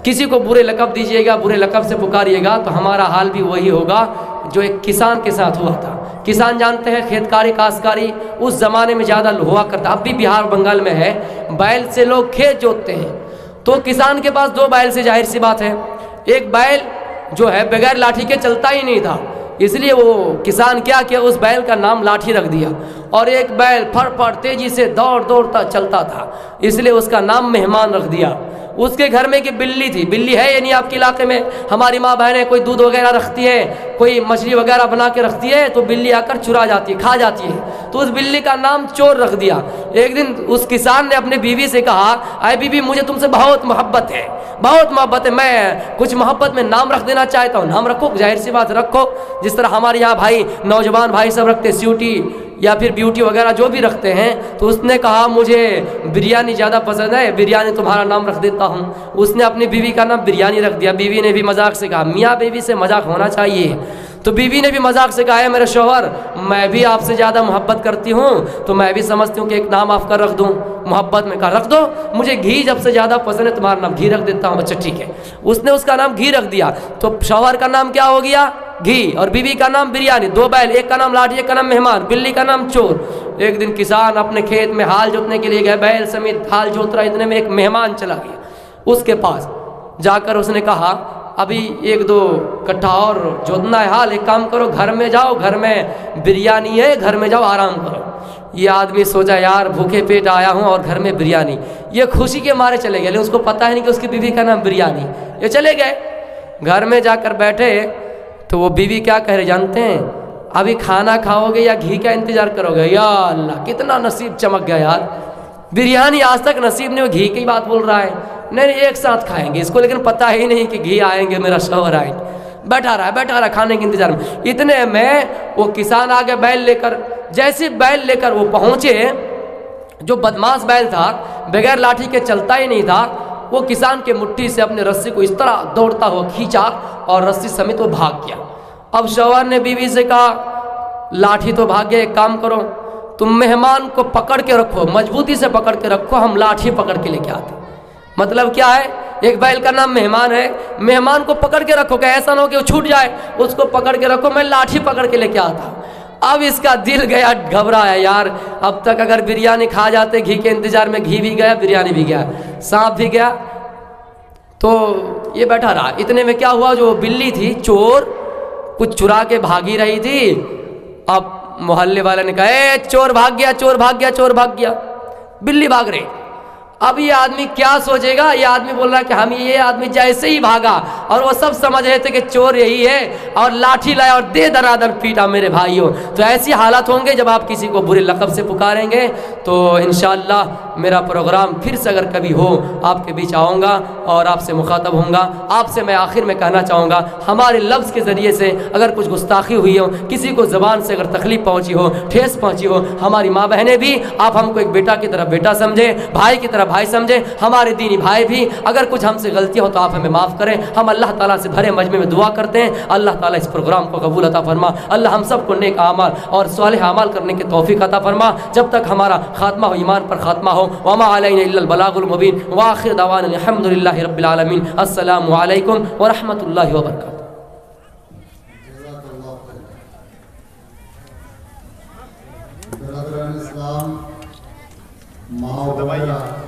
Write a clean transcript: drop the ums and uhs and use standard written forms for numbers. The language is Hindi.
किसी को बुरे लक़ब दीजिएगा, बुरे लक़ब से पुकारिएगा तो हमारा हाल भी वही होगा जो एक किसान के साथ हुआ था। किसान जानते हैं खेतकारी काश्तकारी उस ज़माने में ज़्यादा हुआ करता, अब भी बिहार बंगाल में है, बैल से लोग खेत जोतते हैं। तो किसान के पास 2 बैल से जाहिर सी बात है, एक बैल जो है बगैर लाठी के चलता ही नहीं था, इसलिए वो किसान क्या किया, उस बैल का नाम लाठी रख दिया। और एक बैल फड़ तेजी से दौड़ता चलता था, इसलिए उसका नाम मेहमान रख दिया। उसके घर में एक बिल्ली थी, बिल्ली है या नहीं आपके इलाके में? हमारी माँ बहनें कोई दूध वगैरह रखती है, कोई मछली वगैरह बना के रखती है, तो बिल्ली आकर चुरा जाती है, खा जाती है। तो उस बिल्ली का नाम चोर रख दिया। एक दिन उस किसान ने अपने बीवी से कहा, अरे बीवी मुझे तुमसे बहुत मोहब्बत है, बहुत मोहब्बत है, मैं कुछ मोहब्बत में नाम रख देना चाहता हूँ। नाम रखो, जाहिर सी बात रखो, जिस तरह हमारे यहाँ भाई नौजवान भाई सब रखते स्यूटी या फिर ब्यूटी वगैरह जो भी रखते हैं। तो उसने कहा मुझे बिरयानी ज़्यादा पसंद है, बिरयानी तुम्हारा नाम रख देता हूँ। उसने अपनी बीवी का नाम बिरयानी रख दिया। बीवी ने भी मजाक से कहा, मियाँ बीवी से मजाक होना चाहिए। तो बीवी ने भी मजाक से कहा, है मेरे शौहर मैं भी आपसे ज़्यादा मोहब्बत करती हूँ, तो मैं भी समझती हूँ कि एक नाम आपका रख दूँ मोहब्बत में। कहा रख दो, मुझे घी जब से ज़्यादा पसंद है, तुम्हारा नाम घी रख देता हूँ। अच्छा ठीक है, उसने उसका नाम घी रख दिया। तो शौहर का नाम क्या हो गया? घी, और बीवी का नाम बिरयानी। 2 बैल, एक का नाम लाठी, एक का नाम मेहमान, बिल्ली का नाम चोर। एक दिन किसान अपने खेत में हाल जोतने के लिए गए, बैल समेत हाल जोत रहा, इतने में एक मेहमान चला गया उसके पास। जाकर उसने कहा अभी 1-2 कट्ठा और जोतना है हाल, एक काम करो घर में जाओ, घर में बिरयानी है, घर में जाओ आराम करो। ये आदमी सोचा यार भूखे पेट आया हूँ और घर में बिरयानी, ये खुशी के मारे चले गए, लेकिन उसको पता है नहीं कि उसकी बीवी का नाम बिरयानी। ये चले गए, घर में जाकर बैठे तो वो बीवी क्या कह रहे जानते हैं? अभी खाना खाओगे या घी का इंतजार करोगे? या अल्लाह कितना नसीब चमक गया यार, बिरयानी आज तक नसीब नहीं, घी की बात बोल रहा है। नहीं एक साथ खाएंगे, इसको लेकिन पता ही नहीं कि घी आएंगे, मेरा शौहर आएंगे। बैठा रहा खाने के इंतजार में। इतने में वो किसान आ गया बैल लेकर। जैसे बैल लेकर वो पहुंचे, जो बदमाश बैल था बगैर लाठी के चलता ही नहीं था, वो किसान के मुट्ठी से अपने रस्सी को इस तरह दौड़ता हुआ खींचा और रस्सी समेत वो भाग गया। अब शौहर ने बीवी से कहा लाठी तो भाग गया, एक काम करो तुम मेहमान को पकड़ के रखो, मजबूती से पकड़ के रखो, हम लाठी पकड़ के लेके आते। मतलब क्या है, एक बैल का नाम मेहमान है, मेहमान को पकड़ के रखो, क्या ऐसा ना हो कि वो छूट जाए, उसको पकड़ के रखो, मैं लाठी पकड़ के लेके आता। अब इसका दिल गया घबराया, यार अब तक अगर बिरयानी खा जाते, घी के इंतजार में घी भी गया, बिरयानी भी गया, सांप भी गया। तो ये बैठा रहा। इतने में क्या हुआ, जो बिल्ली थी चोर कुछ चुरा के भागी रही थी। अब मोहल्ले वाले ने कहा ए चोर भाग गया, चोर भाग गया, चोर भाग गया, बिल्ली भाग रही। अब ये आदमी क्या सोचेगा, ये आदमी बोल रहा है कि हम ये आदमी जैसे ही भागा और वो सब समझ रहे थे कि चोर यही है, और लाठी लाया और दे दनादन पीटा। मेरे भाइयों, तो ऐसी हालात होंगे जब आप किसी को बुरे लक़ब से पुकारेंगे। तो इंशाअल्लाह मेरा प्रोग्राम फिर से अगर कभी हो आपके बीच आऊँगा और आपसे मुखातब होऊंगा। आपसे मैं आखिर में कहना चाहूँगा, हमारे लफ्ज़ के ज़रिए से अगर कुछ गुस्ताखी हुई हो, किसी को ज़बान से अगर तकलीफ़ पहुँची हो, ठेस पहुँची हो, हमारी माँ बहनें भी आप हमको एक बेटा की तरह बेटा समझे, भाई की तरह भाई समझे, हमारे दीनी भाई भी अगर कुछ हमसे गलती हो तो आप हमें माफ़ करें। हम अल्लाह ताला से भरे मजमे में दुआ करते हैं, अल्लाह ताला इस प्रोग्राम को कबूल अता फरमा। अल्लाह हम सब को नेक आमाल और सालेह आमाल करने की तौफीक अता फरमा। जब तक हमारा खात्मा हो, ईमान पर खात्मा हो। वमा अलैना इल्लल बलागुल मुबीन व आखिर दवाना अल्हम्दुलिल्लाहि रब्बिल आलमीन। अस्सलामु अलैकुम व रहमतुल्लाहि व बरकातुहू। इस्लाम माँ